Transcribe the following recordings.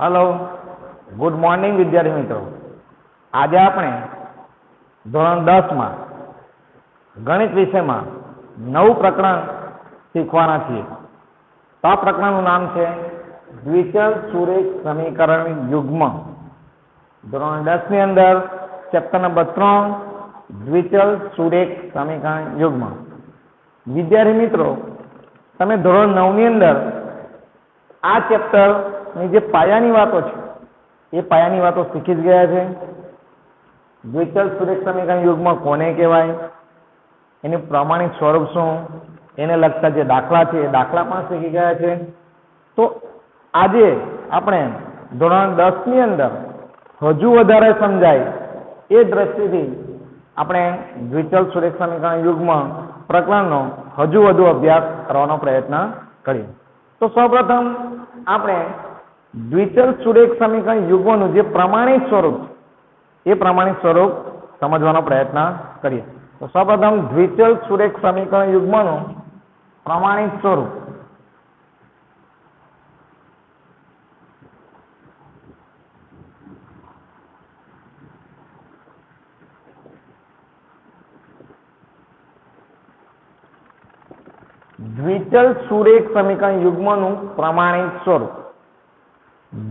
Hello good morning विद्यार्थी मित्रों। आज આપણે ધોરણ 10 માં ગણિત વિષયમાં નવું પ્રકરણ શીખવાના છીએ। તો આ પ્રકરણનું નામ છે દ્વિચલ સુરેખ સમીકરણ યુગ્મ। ધોરણ 10 ની અંદર ચેપ્ટર નંબર 3 દ્વિચલ સુરેખ સમીકરણ યુગ્મ। વિદ્યાર્થી મિત્રો, તમે ધોરણ 9 ની અંદર આ ચેપ્ટર ની જે પાયાની વાતો છે એ પાયાની વાતો શીખી જ ગયા છે। દ્વિચલ સુરેખ સમીકરણ યુગ્મ કોને કહેવાય, એનું પ્રમાણિત સ્વરૂપ શું, એને લગતા જે દાખલા છે એ દાખલા પણ શીખી ગયા છે। તો આજે આપણે ધોરણ 10 ની અંદર હજુ વધારે સમજાય એ દ્રષ્ટિથી આપણે દ્વિચલ સુરેખ સમીકરણ યુગ્મ પ્રકરણનો હજુ વધુ અભ્યાસ કરવાનો પ્રયત્ન કરીએ। તો સૌપ્રથમ આપણે દ્વિચલ સુરેખ સમીકરણ યુગ્મનું જે પ્રમાણિત સ્વરૂપ છે એ પ્રમાણિત સ્વરૂપ સમજવાનો પ્રયત્ન કરીએ। તો સૌપ્રથમ દ્વિચલ સુરેખ સમીકરણ યુગ્મનું પ્રમાણિત સ્વરૂપ। દ્વિચલ સુરેખ સમીકરણ યુગ્મનું પ્રમાણિત સ્વરૂપ।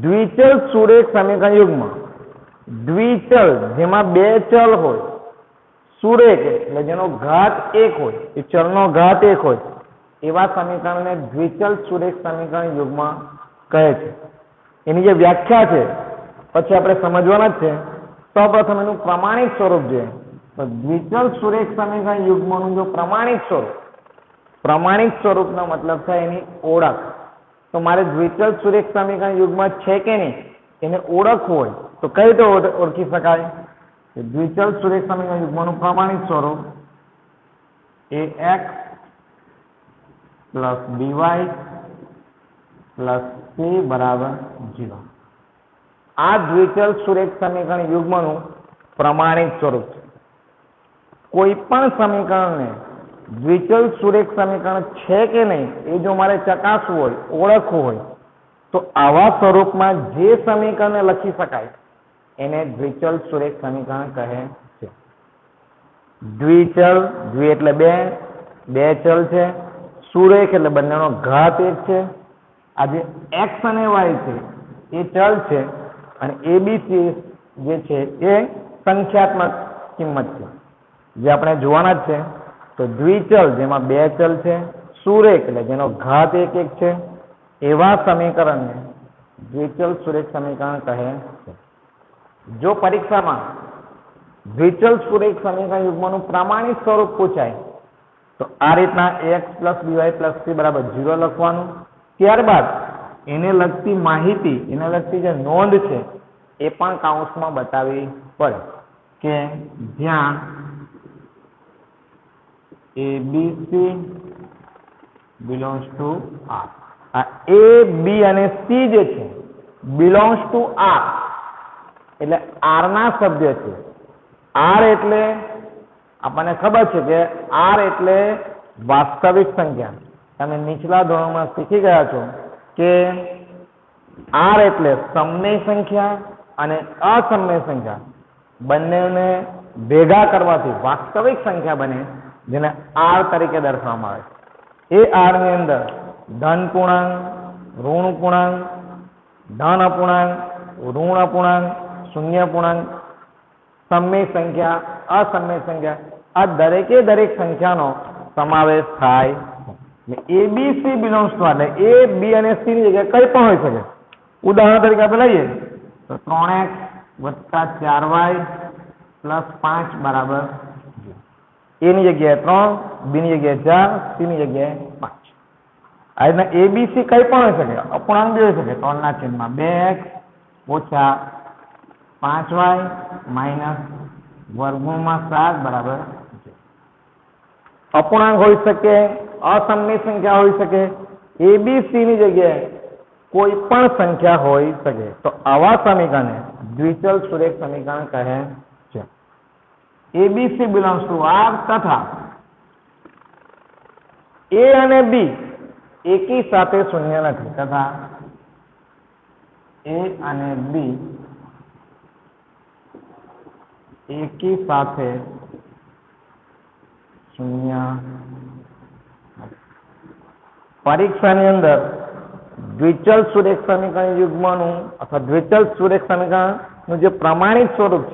દ્વિચલ સુરેખ સમીકરણ યુગ્મ દ્વિચલ જેમાં બે ચલ હોય, સુરેખ એટલે જેનો ઘાત એક હોય, એ ચલનો ઘાત એક હોય એવા સમીકરણને દ્વિચલ સુરેખ સમીકરણ યુગ્મ કહે છે। એની જે વ્યાખ્યા છે પછી આપણે સમજવાના જ છે। સૌપ્રથમ એનું પ્રમાણિત સ્વરૂપ છે। તો દ્વિચલ સુરેખ સમીકરણ યુગ્મનું જો પ્રમાણિત સ્વરૂપનો મતલબ થાય એની ઓળખ। તો મારે દ્વિચલ સુરેખ સમીકરણ યુગ્મ છે કે નહીં એને ઓળખવું હોય તો કઈ રીતે ઓળખી શકાય? દ્વિચલ સુરેખ સમીકરણ યુગ્મનું પ્રમાણિત સ્વરૂપ ax plus by plus c બરાબર 0। આ દ્વિચલ સુરેખ સમીકરણ યુગ્મનું પ્રમાણિત સ્વરૂપ છે। કોઈ પણ સમીકરણને દ્વિચલ સુરેખ સમીકરણ છે કે નહીં એ જો મારે ચકાસવું હોય, ઓળખવું હોય તો આવા સ્વરૂપમાં જે સમીકરણને લખી શકાય એને દ્વિચલ સુરેખ સમીકરણ કહે છે। દ્વિચલ, દ્વિ એટલે બે ચલ છે, સુરેખ એટલે બંનેનો ઘાત એક છે। આ જે x અને y છે એ ચલ છે અને abc જે છે એ સંખ્યાત્મક કિંમત છે જે આપણે જોવાના જ છે। તો દ્વિચલ જેમાં બે ચલ છે, સુરેખ એટલે જેનો ઘાત એક છે એવા સમીકરણને દ્વિચલ સુરેખ સમીકરણ કહે છે। જો પરીક્ષામાં દ્વિચલ સુરેખ સમીકરણ યુગ્મનું પ્રમાણિત સ્વરૂપ પૂછાય તો આ રીતના ax plus by plus c બરાબર 0 લખવાનું। ત્યારબાદ એને લગતી માહિતી, એને લગતી જે નોંધ છે એ પણ કાઉન્સમાં બતાવવી પડે કે જ્યાં ABC belongs to R। આ A, B અને C જે છે belongs to R એટલે R ના સભ્ય છે। R એટલે આપણને ખબર છે કે R એટલે વાસ્તવિક સંખ્યા। તમે નીચલા ધોરણમાં શીખી ગયા છો કે R એટલે સમય સંખ્યા અને અસમય સંખ્યા બંનેને ભેગા કરવાથી વાસ્તવિક સંખ્યા બને જેને R તરીકે દર્શાવવામાં આવે છે। એ R ની અંદર ધન પૂર્ણાંક, ઋણ પૂર્ણાંક, ધન અપૂર્ણાંક, ઋણ અપૂર્ણાંક, શૂન્ય પૂર્ણાંક, સમય સંખ્યા, અસમય સંખ્યા આ દરેક સંખ્યાનો સમાવેશ થાય છે। ABC બિલોંગ્સ ટુ એટલે A, B અને C ની જગ્યાએ કંઈ પણ હોઈ શકે। ઉદાહરણ તરીકે આપણે લઈએ તો 3x વત્તા 4y પ્લસ 5 બરાબર A ની જગ્યાએ 3, B ની જગ્યાએ 4, C ની જગ્યાએ 5। આ રીતના ABC કંઈ પણ હોઈ શકે, અપૂર્ણાંક બી હોઈ શકે। 3/2x ઓછા 5y માઇનસ વર્ગમૂળમાં 7 બરાબર 0। અપૂર્ણાંક હોઈ શકે, અસમય સંખ્યા હોઈ શકે, ABC ની જગ્યાએ કોઈ પણ સંખ્યા હોઈ શકે। તો આવા સમીકરણને દ્વિચલ સુરેખ સમીકરણ કહે છે। ABC belongs to R તથા A અને B એકી સાથે શૂન્ય નથી તથા એ અને બી એકી સાથે શૂન્ય. પરીક્ષાની અંદર દ્વિચલ સુરેખ સમીકરણ યુગ્મનું અથવા દ્વિચલ સુરેખ સમીકરણનું જે પ્રમાણિત સ્વરૂપ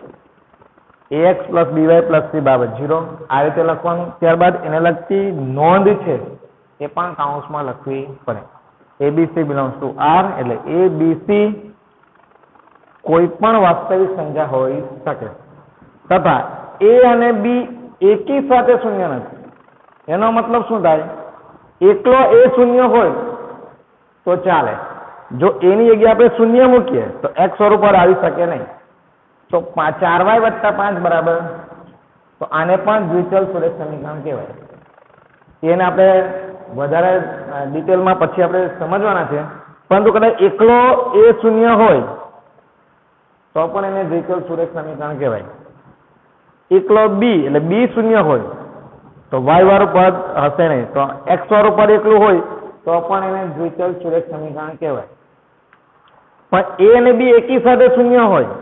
છે ax plus by plus c બરાબર 0 આ રીતે લખવાનું. ત્યારબાદ એને લગતી નોંધ છે એ પણ કાઉન્સમાં લખવી પડે. abc બિલોંગ્સ ટુ r એટલે abc કોઈ પણ વાસ્તવિક સંખ્યા હોઈ શકે તથા a અને b એકી સાથે શૂન્ય નથી. એનો મતલબ શું થાય? એકલો એ શૂન્ય હોય તો ચાલે. જો એની જગ્યાએ આપણે શૂન્ય મૂકીએ તો x સ્વરૂપ પર આવી શકે નહીં. તો 4y વત્તા 5 બરાબર, તો આને પણ દ્વિચલ સુરેખ સમીકરણ કહેવાય. એને આપણે વધારે ડિટેલમાં પછી આપણે સમજવાના છે, પરંતુ કદાચ એકલો એ શૂન્ય હોય તો પણ એને દ્વિચલ સુરેખ સમીકરણ કહેવાય. એકલો બી એટલે બી શૂન્ય હોય તો y વાળું પદ હશે નહીં, તો x વાળું પદ એકલું હોય તો પણ એને દ્વિચલ સુરેખ સમીકરણ કહેવાય. પણ a અને b એકી સાથે શૂન્ય હોય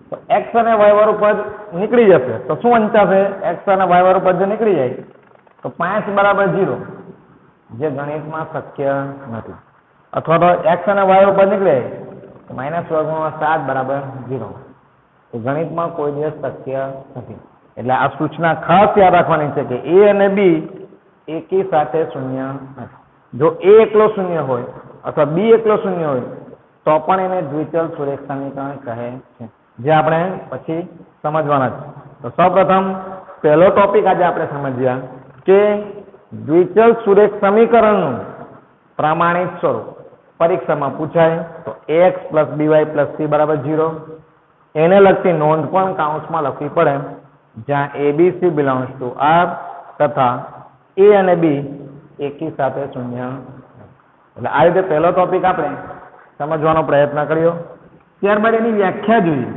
તો x અને y વાળું પદ નીકળી જશે. તો શું વંચાશે? x અને y વાળું પદ જો નીકળી જાય તો 5 બરાબર 0, જે ગણિતમાં શક્ય નથી. અથવા તો x અને y વાળું પદ નીકળે તો -7 બરાબર 0, તો ગણિતમાં કોઈ દિવસ શક્ય નથી. એટલે આ સૂચના ખાસ યાદ રાખવાની છે કે a અને b એકી સાથે શૂન્ય નથી. જો a એકલો શૂન્ય હોય અથવા b એકલો શૂન્ય હોય તો પણ એને દ્વિચલ સુરેખ સમીકરણ કહે છે, જે આપણે પછી સમજવાના છે. તો સૌપ્રથમ પહેલો ટોપિક આજે આપણે સમજ્યા કે દ્વિચલ સુરેખ સમીકરણનું પ્રમાણિત સ્વરૂપ પરીક્ષામાં પૂછાય તો ax plus by plus c બરાબર 0. એને લગતી નોંધ પણ કાઉન્સમાં લખવી પડે, જ્યાં abc બિલોંગ્સ ટુ r તથા a અને b એકી સાથે શૂન્ય. એટલે આ રીતે પહેલો ટોપિક આપણે સમજવાનો પ્રયત્ન કર્યો. ત્યારબાદ એની વ્યાખ્યા જોઈએ.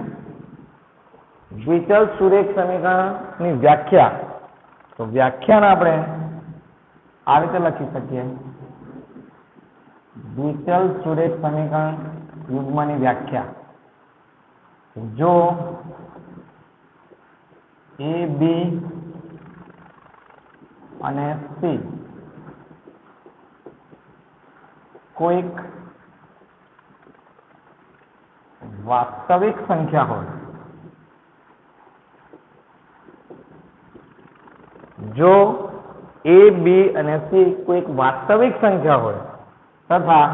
દ્વિચલ સુરેખ સમીકરણની વ્યાખ્યા, તો વ્યાખ્યાને આપણે આ રીતે લખી શકીએ. દ્વિચલ સુરેખ સમીકરણ યુગ્મની વ્યાખ્યા, જો a b અને c કોઈક વાસ્તવિક સંખ્યા હોય, જો a b અને c કોઈક વાસ્તવિક સંખ્યા હોય તથા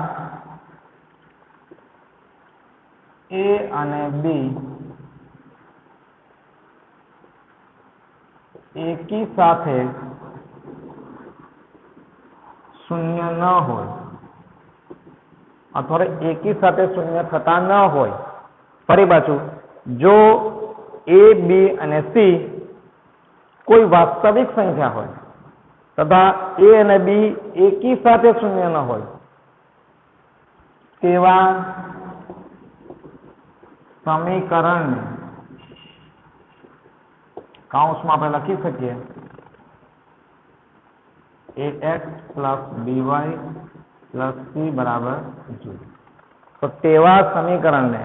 a અને b એકી સાથે શૂન્ય ન હોય અથવા એકી સાથે શૂન્ય થતા ન હોય. ફરી પાછું, જો a b અને c કોઈ વાસ્તવિક સંખ્યા હોય તથા a અને b એકી સાથે શૂન્ય ન હોય તેવા સમીકરણને કાઉન્સમાં આપણે લખી શકીએ ax plus by plus c બરાબર 0. તો તેવા સમીકરણને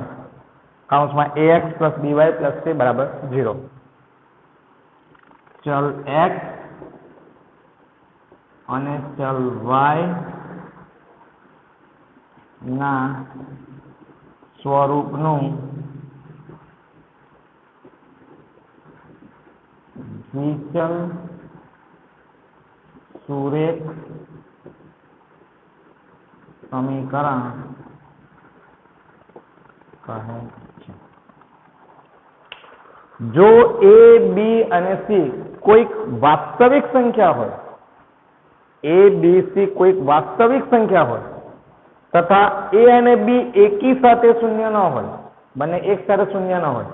કાઉન્સમાં ax plus by plus c બરાબર 0. ચલ x અને ચલ y ના સ્વરૂપનું દ્વિચલ સુરેખ સમીકરણ કહે છે. જો a b અને c કોઈક વાસ્તવિક સંખ્યા હોય, a b c કોઈક વાસ્તવિક સંખ્યા હોય તથા a અને b એકી સાથે શૂન્ય ન હોય, બંને એક સાથે શૂન્ય ન હોય.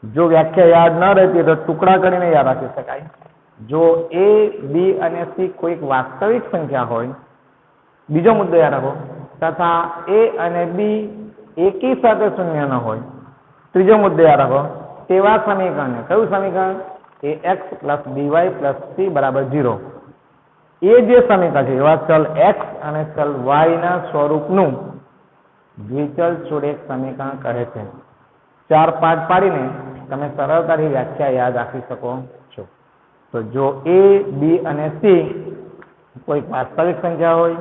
જો વ્યાખ્યા યાદ ન રહેતી તો ટુકડા કરીને યાદ રાખી શકાય. જો a b અને c કોઈક વાસ્તવિક સંખ્યા હોય, બીજો મુદ્દો યાદ રાખો, તથા a અને b એકી સાથે શૂન્ય ન હોય. ત્રીજો મુદ્દો યાદ રાખો, તેવા સમીકરણને, કયું સમીકરણ? ax plus by plus c બરાબર 0. એ જે સમીકરણ છે એવા ચલ x અને ચલ y ના સ્વરૂપનું દ્વિચલ સુરેખ સમીકરણ કહે છે. 4 પાર્ટ પાડીને તમે સરળતાથી વ્યાખ્યા યાદ રાખી શકો છો. તો જો a, b અને c કોઈ વાસ્તવિક સંખ્યા હોય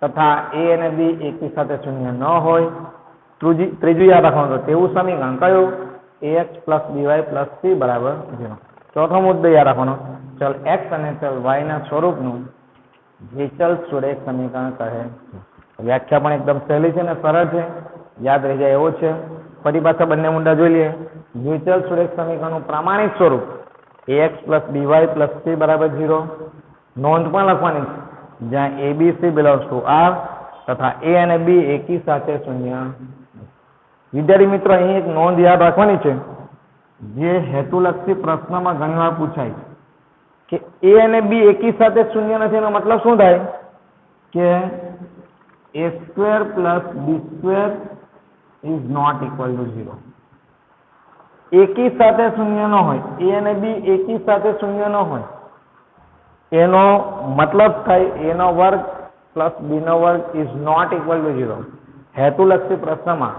તથા a અને b એકી સાથે શૂન્ય ન હોય, ત્રીજું યાદ રાખવાનું તો તેવું સમીકરણ કયું? ax plus by plus c બરાબર 0. ચોથો મુદ્દો યાદ રાખવાનો, ચલ x અને ચલ y ના સ્વરૂપનું દ્વિચલ સુરેખ સમીકરણ કહે છે. વ્યાખ્યા પણ એકદમ સહેલી છે અને સરળ છે, યાદ રહી જાય એવો છે. ફરી પાછા બંને મુદ્દા જોઈ લઈએ. દ્વિચલ સુરેખ સમીકરણનું પ્રામાણિક સ્વરૂપ ax plus by plus c બરાબર 0. નોંધ પણ લખવાની છે, જ્યાં abc બિલોંગ્સ ટુ R તથા a અને b એકી સાથે શૂન્ય. વિદ્યાર્થી મિત્રો, અહીં એક નોંધ યાદ રાખવાની છે, જે હેતુલક્ષી પ્રશ્નમાં ઘણીવાર પૂછાય કે a અને b એકી સાથે શૂન્ય નથી. એનો મતલબ શું થાય કે a square plus b square is not equal to 0. એકી સાથે શૂન્ય ન હોય, a અને b એકી સાથે શૂન્ય ન હોય, એનો મતલબ થાય a નો વર્ગ પ્લસ b નો વર્ગ ઇઝ નોટ ઇક્વલ ટુ 0. હેતુલક્ષી પ્રશ્નમાં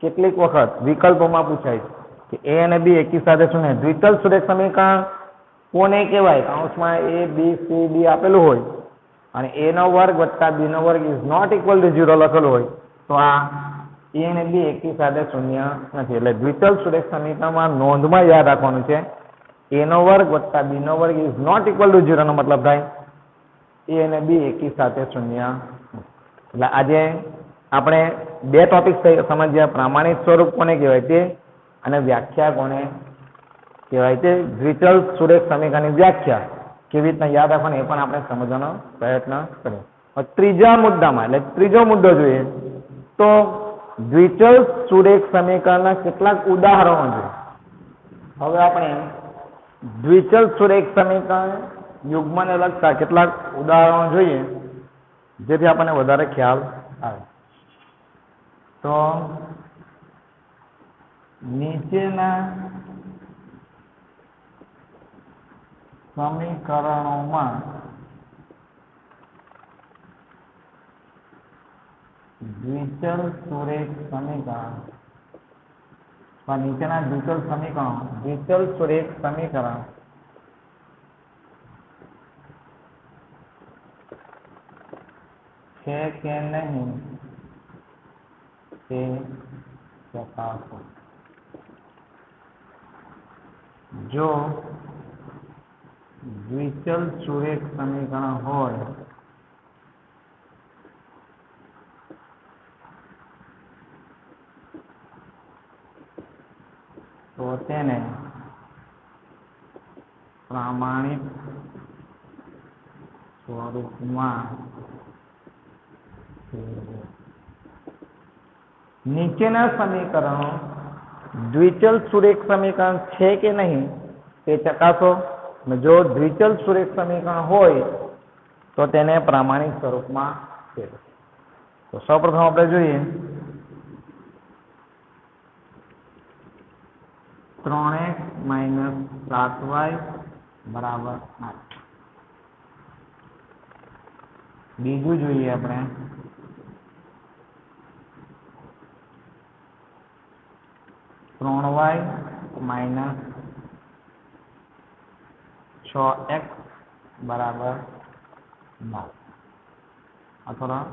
કેટલીક વખત વિકલ્પોમાં પૂછાય છે કે a અને b એકી સાથે શૂન્ય. દ્વિચલ સુરેખ સમીકરણ કોને કહેવાય? કૌંસમાં a b c d આપેલું હોય અને a નો વર્ગ વત્તા b નો વર્ગ ઇઝ નોટ ઇક્વલ ટુ 0 લખેલું હોય, તો આ a અને b એકી સાથે શૂન્ય નથી. એટલે દ્વિચલ સુરેખ સમીકરણમાં નોંધમાં યાદ રાખવાનું છે, a નો વર્ગ વત્તા b નો વર્ગ ઇઝ નોટ ઇક્વલ ટુ 0 નો મતલબ થાય a અને b એકી સાથે શૂન્ય. એટલે આજે આપણે બે ટોપિક સમજ્યા, પ્રામાણિક સ્વરૂપ કોને કહેવાય તે અને વ્યાખ્યા કોને કહેવાય તે. દ્વિચલ સુરેખ સમીકરણની વ્યાખ્યા કેવી રીતના યાદ રાખવાની એ પણ આપણે સમજવાનો પ્રયત્ન કરીએ. ત્રીજા મુદ્દામાં, એટલે ત્રીજો મુદ્દો જોઈએ તો દ્વિચલ સુરેખ સમીકરણના કેટલાક ઉદાહરણો છે. હવે આપણે દ્વિચલ સુરેખ સમીકરણ યુગ્મને લગતા કેટલાક ઉદાહરણો જોઈએ, જેથી આપણને વધારે ખ્યાલ આવે. તો નીચેના સમીકરણોમાં દ્વિચલ સુરેખ સમીકરણ નીચેના દ્વિચલ સમીકરણો દ્વિચલ સુરેખ સમીકરણ છે કે નહીં તે ચકાસો. જો દ્વિચલ સુરેખ સમીકરણ હોય તો તેને પ્રામાણિક સ્વરૂપમાં નીચેના સમીકરણો દ્વિચલ સુરેખ સમીકરણ છે કે નહીં તે ચકાસો. જો દ્વિચલ સુરેખ સમીકરણ હોય તો તેને પ્રામાણિક સ્વરૂપમાં ફેરવો. તો સૌપ્રથમ આપણે જોઈએ 3x - 7y બરાબર 8. બીજું જોઈએ આપણે 3y - 6x બરાબર 12. અથવા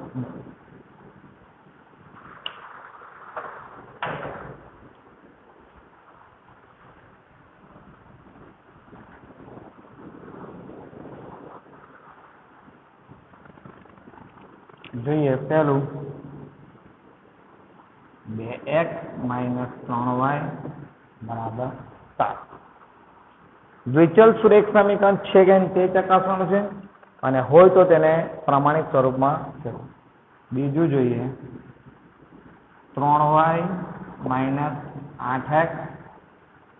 જોઈએ પહેલું 2x - 3y બરાબર 7. દ્વિચલ સુરેખ સમીકરણ છે કે તે ચકાસવાનું છે અને હોય તો તેને પ્રામાણિક સ્વરૂપમાં ફેરવો. બીજું જોઈએ 3y - 8x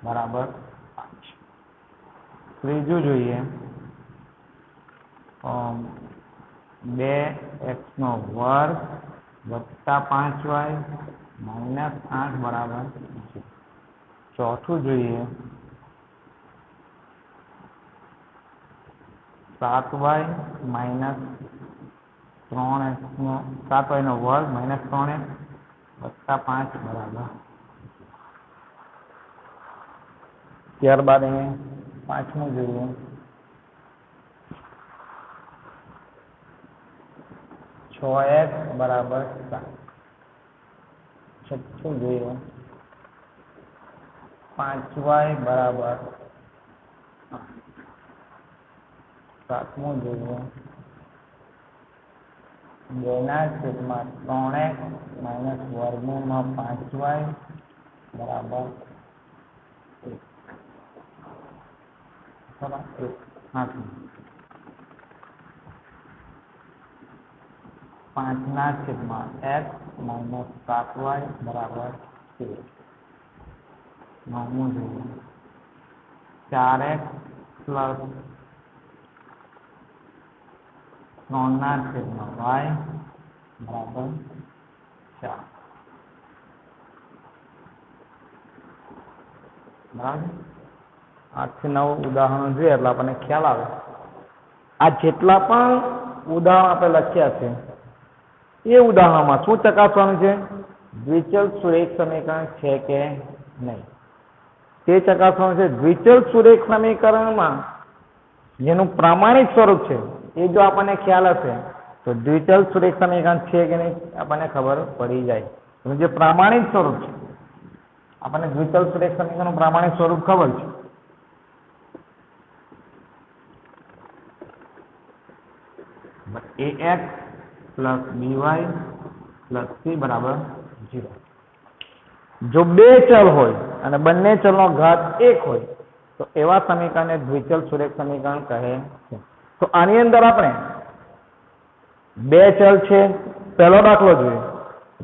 બરાબર 5. ત્રીજું જોઈએ 2x નો વર્ગ વત્તા 5y - 8 બરાબર 0. ચોથું જોઈએ 7y - 3x નો 7y નો વર્ગ - 3x +5 બરાબર. ત્યારબાદ અહીંયા પાંચમું જોઈએ. 6x બરાબર 7. છઠ્ઠું જોઈએ. 5y બરાબર 7મું જોઈએ. 2/3x માઇનસ વર્ગમૂળમાં 5y બરાબર 1. બરાબર 8મું. 5/x માઇનસ 7y બરાબર 13. 9મું જોઈએ. 4x પ્લસ 3/y બરાબર 4. બરાબર. 8 થી 9 ઉદાહરણો જોઈએ એટલે આપણને ખ્યાલ આવે. આ જેટલા પણ ઉદાહરણ આપણે લખ્યા છે એ ઉદાહરણમાં શું ચકાસવાનું છે? દ્વિચલ સુરેખ સમીકરણ છે કે નહીં તે ચકાસવાનું છે. દ્વિચલ સુરેખ સમીકરણમાં જેનું પ્રામાણિક સ્વરૂપ છે એ જો આપણને ખ્યાલ હશે તો દ્વિચલ સુરેખ સમીકરણ છે કે નહીં આપણને ખબર પડી જાય. જે પ્રામાણિક સ્વરૂપ છે આપણને દ્વિચલ સુરેખ સમીકરણનું પ્રામાણિક સ્વરૂપ ખબર છે. ax plus by plus c બરાબર 0. જો બે ચલ હોય અને બંને ચલનો ઘાત 1 હોય તો એવા સમીકરણને દ્વિચલ સુરેખ સમીકરણ કહે છે. તો આની અંદર આપણે બે ચલ છે, પહેલો દાખલો જોઈએ.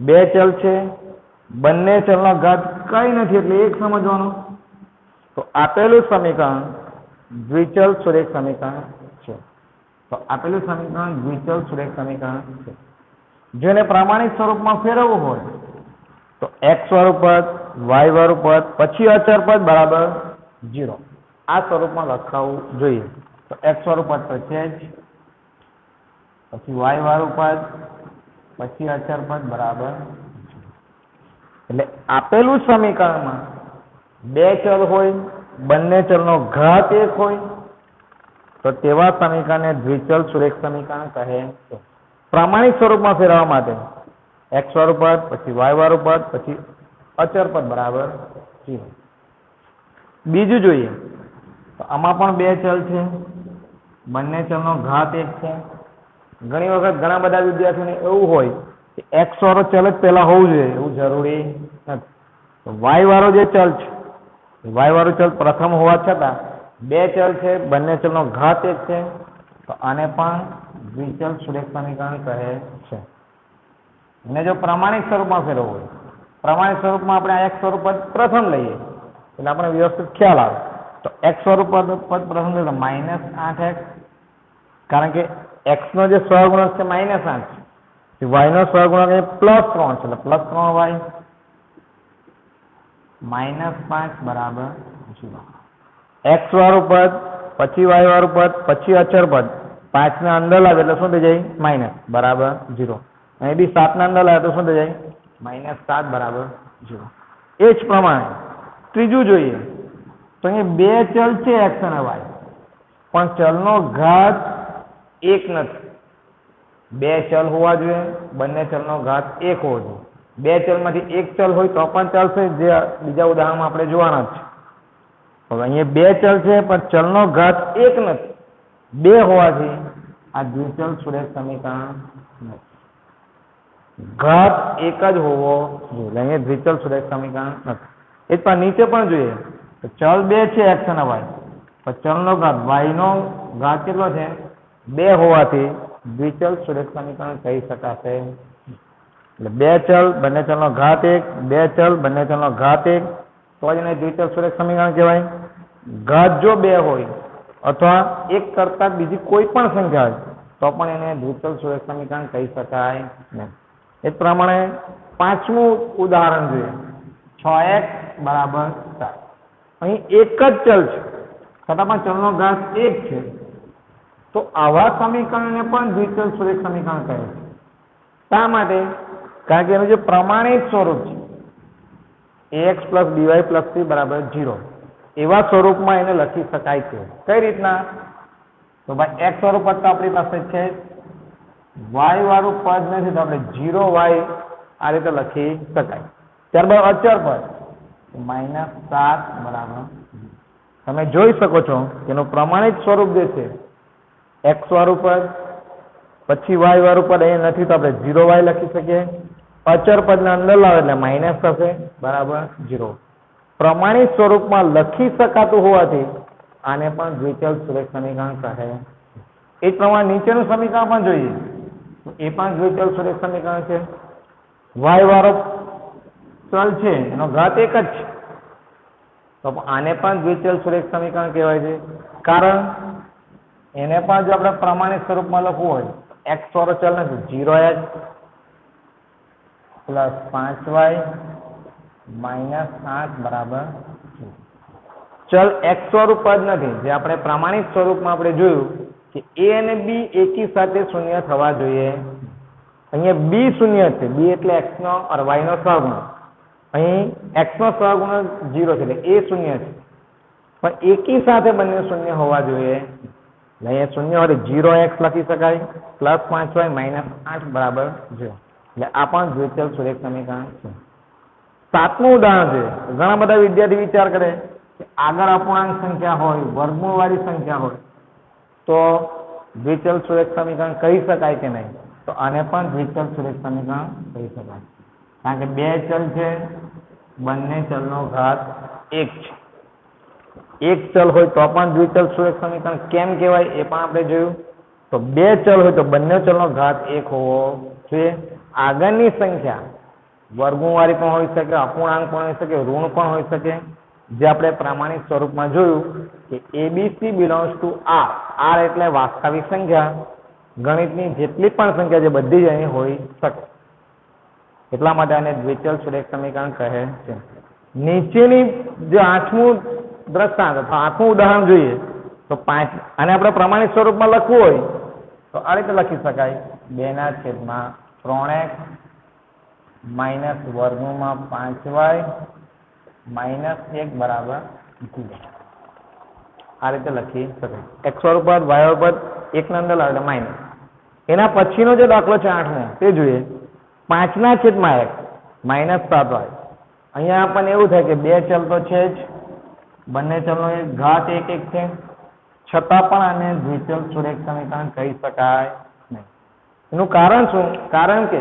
બે ચલ છે, બંને ચલનો ઘાત કઈ નથી એટલે 1 સમજવાનું. તો આપેલું સમીકરણ દ્વિચલ સુરેખ સમીકરણ છે. તો આપેલું સમીકરણ દ્વિચલ સુરેખ સમીકરણ છે. જેને પ્રામાણિક સ્વરૂપમાં ફેરવવું હોય તો x વાળું પદ, y વાળું પદ, પછી અચળ પદ બરાબર 0 આ સ્વરૂપમાં લખાવવું જોઈએ. તો x વાળું પદ તો છે જ, પછી y વાળું પદ, પછી અચળ પદ બરાબર. એટલે આપેલું સમીકરણમાં બે ચલ હોય, બંને ચલનો ઘાત 1 હોય તો તેવા સમીકરણને દ્વિચલ સુરેખ સમીકરણ કહે છે. પ્રામાણિક સ્વરૂપમાં ફેરવવા માટે x વાળું પદ, પછી y વાળું પદ, પછી અચળ પદ બરાબર 0. બીજું જોઈએ તો આમાં પણ બે ચલ છે, બંને ચલનો ઘાત 1 છે. ઘણી વખત ઘણા બધા વિદ્યાર્થીઓને એવું હોય કે x વાળો ચલ જ પહેલા હોવું જોઈએ એવું જરૂરી નથી. તો y વાળો જે ચલ છે y વાળું ચલ પ્રથમ હોવા છતાં બે ચલ છે, બંને ચલનો ઘાત 1 છે તો આને પણ દ્વિચલ સુરેખ સમીકરણ કહે છે. અને જો પ્રામાણિક સ્વરૂપમાં ફેરવવું હોય, પ્રામાણિક સ્વરૂપમાં આપણે આ x સ્વરૂપ પદ પ્રથમ લઈએ એટલે આપણે વ્યવસ્થિત ખ્યાલ આવે. તો x સ્વરૂપ પદ પ્રથમ લઈએ તો -8x, કારણ કે x નો જે સહગુણક છે -8 છે, y નો સહગુણક એ +3 છે એટલે +3y -5 બરાબર 0. x વાળું પદ, પછી y વાળું પદ, પછી અચળ પદ 5 ને અંદર લાવે એટલે શું થઈ જાય? માઇનસ બરાબર 0. અહીં બી 7 ને અંદર લાવે તો શું થઈ જાય? -7 બરાબર 0. એ જ પ્રમાણે ત્રીજું જોઈએ તો અહીં બે ચલ છે x અને y, પણ ચલનો ઘાત 1 નથી. બે ચલ હોવા જોઈએ, બંને ચલનો ઘાત 1 હોવો જોઈએ. બે ચલમાંથી એક ચલ હોય તો પણ ચાલશે, જે બીજા ઉદાહરણમાં આપણે જોવાના જ છે. હવે અહીંયા બે ચલ છે પણ ચલનો ઘાત 1 નથી, બે હોવાથી આ દ્વિચલ સુરેખ સમીકરણ નથી. ઘાત 1 જ હોવો જોઈએ, અહીંયા દ્વિચલ સુરેખ સમીકરણ નથી. એ જ પણ નીચે પણ જોઈએ તો ચલ બે છે x અને y, પણ ચલનો ઘાત y નો ઘાત કેટલો છે? 2 હોવાથી દ્વિચલ સુરેખ સમીકરણ કહી શકાશે. એટલે બે ચલ, બંને ચલનો ઘાત 1, બે ચલ, બંને ચલનો ઘાત 1 તો જ એને દ્વિચલ સુરેખ સમીકરણ કહેવાય. ઘાત જો 2 હોય અથવા 1 કરતાં બીજી કોઈ પણ સંખ્યા હોય તો પણ એને દ્વિચલ સુરેખ સમીકરણ કહી શકાય નહીં. એ જ પ્રમાણે પાંચમું ઉદાહરણ જોઈએ. 6x બરાબર 7. અહીં એક જ ચલ છે છતાં પણ ચલનો ઘાત 1 છે તો આવા સમીકરણને પણ દ્વિચલ સુરેખ સમીકરણ કહે છે. શા માટે? કારણ કે એનું જે પ્રમાણિત સ્વરૂપ છે ax plus by plus c બરાબર 0 એવા સ્વરૂપમાં એને લખી શકાય છે. કઈ રીતના? તો ભાઈ x વાળું પદ તો આપણી પાસે છે, y વાળું પદ નથી તો આપણે 0y આ રીતે લખી શકાય. ત્યારબાદ અચળ પદ -7 બરાબર તમે જોઈ શકો છો કે એનું પ્રમાણિત સ્વરૂપ જે છે x વાળું પદ પછી y વાળું પદ અહીં નથી તો આપણે 0y લખી શકીએ. અચળ પદને અંદર લાવે એટલે માઇનસ થશે બરાબર 0. પ્રમાણિત સ્વરૂપમાં લખી શકાતું હોવાથી આને પણ દ્વિચલ સુરેખ સમીકરણ કહે. એ જ પ્રમાણે નીચેનું સમીકરણ પણ જોઈએ તો એ પણ દ્વિચલ સુરેખ સમીકરણ છે. y વાળો ચલ છે એનો ઘાત એક જ છે તો આને પણ દ્વિચલ સુરેખ સમીકરણ કહેવાય છે. કારણ એને પણ જો આપણે પ્રમાણિત સ્વરૂપમાં લખવું હોય x વાળો ચલ નથી 0x પ્લસ 5y માઇનસ 8 બરાબર ચલ x વાળું પદ નથી જે આપણે પ્રમાણિત સ્વરૂપમાં આપણે જોયું કે a અને b એકી સાથે શૂન્ય થવા જોઈએ. અહીંયા b શૂન્ય છે, b એટલે x નો or y નો સહગુણક. અહીં x નો સહગુણક 0 છે એટલે a શૂન્ય છે પણ એકી સાથે બંને શૂન્ય હોવા જોઈએ. અહીંયા શૂન્ય હોય 0x લખી શકાય પ્લસ 5y માઇનસ 8 બરાબર 0 એટલે આ પણ દ્વિચલ સુરેખ સમીકરણ છે. સાતમું ઉદાહરણ છે. ઘણા બધા વિદ્યાર્થી વિચાર કરે કે આગળ અપૂર્ણાંક સંખ્યા હોય વર્ગમૂળ વાળી સંખ્યા હોય તો દ્વિચલ સુરેખ સમીકરણ કહી શકાય કે નહીં? તો આને પણ દ્વિચલ સુરેખ સમીકરણ કહી શકાય કારણ કે બે ચલ છે બંને ચલનો ઘાત 1 છે. એક ચલ હોય તો પણ દ્વિચલ સુરેખ સમીકરણ કેમ કહેવાય એ પણ આપણે જોયું. તો બે ચલ હોય તો બંને ચલનો ઘાત 1 હોવો જોઈએ. આગળની સંખ્યા વર્ગમૂળવાળી પણ હોઈ શકે, અપૂર્ણાંક પણ હોઈ શકે, ઋણ પણ હોઈ શકે. જે આપણે પ્રમાણિત સ્વરૂપમાં જોયું કે abc બિલોંગ્સ ટુ r એટલે વાસ્તવિક સંખ્યા. ગણિતની જેટલી પણ સંખ્યા છે બધી જ અહીં હોઈ શકે. એટલા માટે આને દ્વિચલ સુરેખ સમીકરણ કહે છે. નીચેની જે આઠમું દ્રષ્ટાંત અથવા આઠમું ઉદાહરણ જોઈએ તો 5 આને આપણે પ્રમાણિત સ્વરૂપમાં લખવું હોય તો આ રીતે લખી શકાય 2/3x માઇનસ વર્ગમૂળમાં 5y માઇનસ 1 બરાબર 0 આ રીતે લખી શકાય. x વાળું પદ y વાળું પદ એક ને અંદર લાવે એટલે માઇનસ. એના પછીનો જે દાખલો છે 8મો તે જોઈએ 5/x માઇનસ 7y. અહીંયા આપણને એવું થાય કે બે ચલ તો છે જ બંને ચલનો એક ઘાત 1 છે છતાં પણ આને દ્વિચલ સુરેખ સમીકરણ કહી શકાય નહીં. એનું કારણ શું? કારણ કે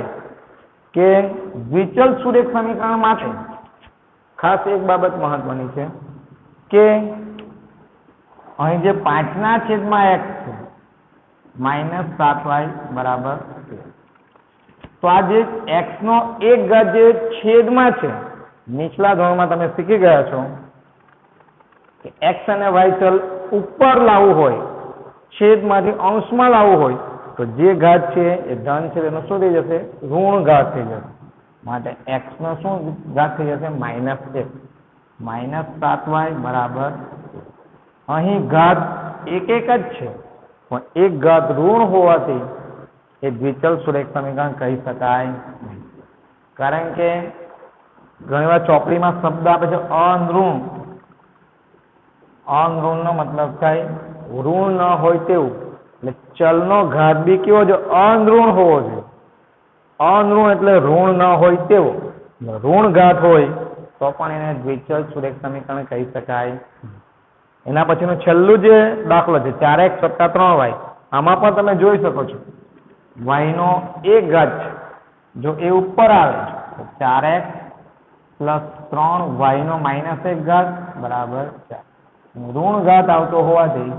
દ્વિચલ સુરેખ સમીકરણ માટે ખાસ એક બાબત મહત્વની છે કે અહીં જે 5/x છે માઇનસ 7y બરાબર તો આ જે x નો એક ઘાત જે છેદમાં છે નીચલા ધોરણમાં તમે શીખી ગયા છો કે x અને y ચલ ઉપર લાવવું હોય છેદમાંથી અંશમાં લાવવું હોય તો જે ઘાત છે એ ધન છે એનો શું થઈ જશે? ઋણ ઘાત થઈ જશે. માટે x નો શું ઘાત થઈ જશે? -1 માઇનસ 7y બરાબર. અહીં ઘાત એક જ છે પણ એક ઘાત ઋણ હોવાથી એ દ્વિચલ સુરેખ સમીકરણ કહી શકાય નહીં. કારણ કે ઘણીવાર ચોપડીમાં શબ્દ આપે છે અનઋણ. અનઋણનો મતલબ થાય ઋણ ન હોય તેવું. એટલે ચલનો ઘાત બી કેવો છે? અનઋણ હોવો જોઈએ. અનઋણ એટલે ઋણ ન હોય તેવો. ઋણ ઘાત હોય તો પણ એને દ્વિચલ સુરેખ સમીકરણ કહી શકાય. એના પછીનો છેલ્લું જે દાખલો છે 4x + 3y આમાં પણ તમે જોઈ શકો છો y નો એક ઘાત છે જો એ ઉપર આવે તો 4x + 3y નો -1 ઘાત બરાબર 4. ઋણ ઘાત આવતો હોવાથી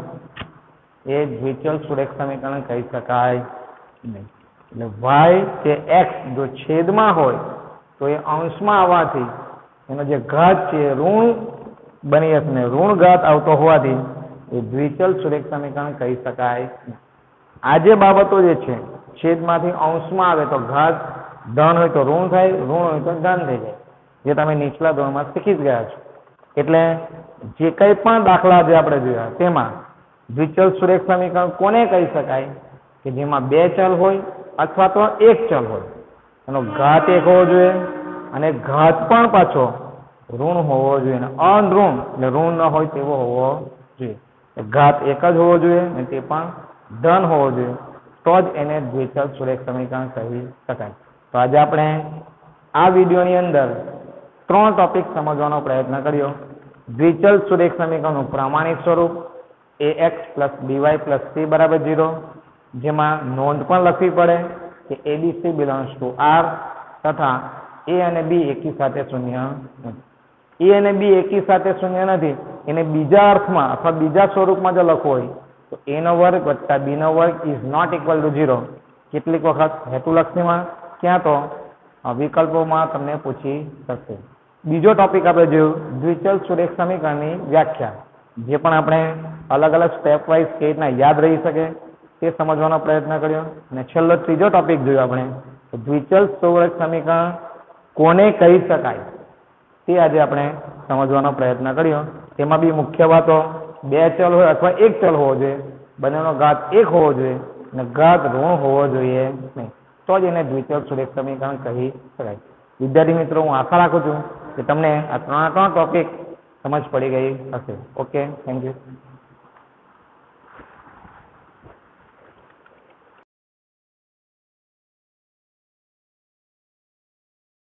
એ દ્વિચલ સુરેખ સમીકરણ કહી શકાય નહીં. એટલે y કે x જો છેદમાં હોય તો એ અંશમાં આવવાથી એનો જે ઘાત છે ઋણ બની જશે ને ઋણ ઘાત આવતો હોવાથી એ દ્વિચલ સુરેખ સમીકરણ કહી શકાય. આ જે બાબતો જે છે છેદમાંથી અંશમાં આવે તો ઘાત ધન હોય તો ઋણ થાય, ઋણ હોય તો ધન થઈ જાય જે તમે નીચલા ધોરણમાં શીખી જ ગયા છો. એટલે જે કંઈ પણ દાખલા જે આપણે જોયા તેમાં દ્વિચલ સુરેખ સમીકરણ કોને કહી શકાય? કે જેમાં બે ચલ હોય અથવા તો એક ચલ હોય. એનો ઘાત 1 હોવો જોઈએ અને ઘાત પણ પાછો ઋણ હોવો જોઈએ અને અનઋણ એટલે ઋણ ન હોય તેવો હોવો જોઈએ. ઘાત 1 જ હોવો જોઈએ અને તે પણ ધન હોવો જોઈએ, તો જ એને દ્વિચલ સુરેખ સમીકરણ કહી શકાય. તો આજે આપણે આ વિડીયોની અંદર 3 ટોપિક સમજવાનો પ્રયત્ન કર્યો. દ્વિચલ સુરેખ સમીકરણનું પ્રામાણિક સ્વરૂપ ax + by + c = 0, જેમાં નોંધ પણ લખવી પડે કે abc belongs to R તથા a અને b એકી સાથે શૂન્ય નથી. a અને b એકી સાથે શૂન્ય નથી એને બીજા અર્થમાં અથવા બીજા સ્વરૂપમાં જો લખવું હોય તો a² + b² is not equal to 0. કેટલીક વખત હેતુલક્ષીમાં ક્યાં તો વિકલ્પોમાં તમને પૂછી શકશે. બીજો ટોપિક આપણે જોયું દ્વિચલ સુરેખ સમીકરણની વ્યાખ્યા, જે પણ આપણે અલગ અલગ સ્ટેપ વાઇઝ કેવી રીતના યાદ રહી શકે તે સમજવાનો પ્રયત્ન કર્યો. અને છેલ્લો ત્રીજો ટોપિક જોયો આપણે દ્વિચલ સુરેખ સમીકરણ કોને કહી શકાય તે આજે આપણે સમજવાનો પ્રયત્ન કર્યો. તેમાં બી મુખ્ય વાતો 2 ચલ હોય અથવા 1 ચલ હોવો જોઈએ, બંનેનો ઘાત 1 હોવો જોઈએ અને ઘાત ઋણ હોવો જોઈએ નહીં, તો જ એને દ્વિચલ સુરેખ સમીકરણ કહી શકાય. વિદ્યાર્થી મિત્રો, હું આશા રાખું છું કે તમને આ 3 ટોપિક સમજ પડી ગઈ હશે. Okay, thank you.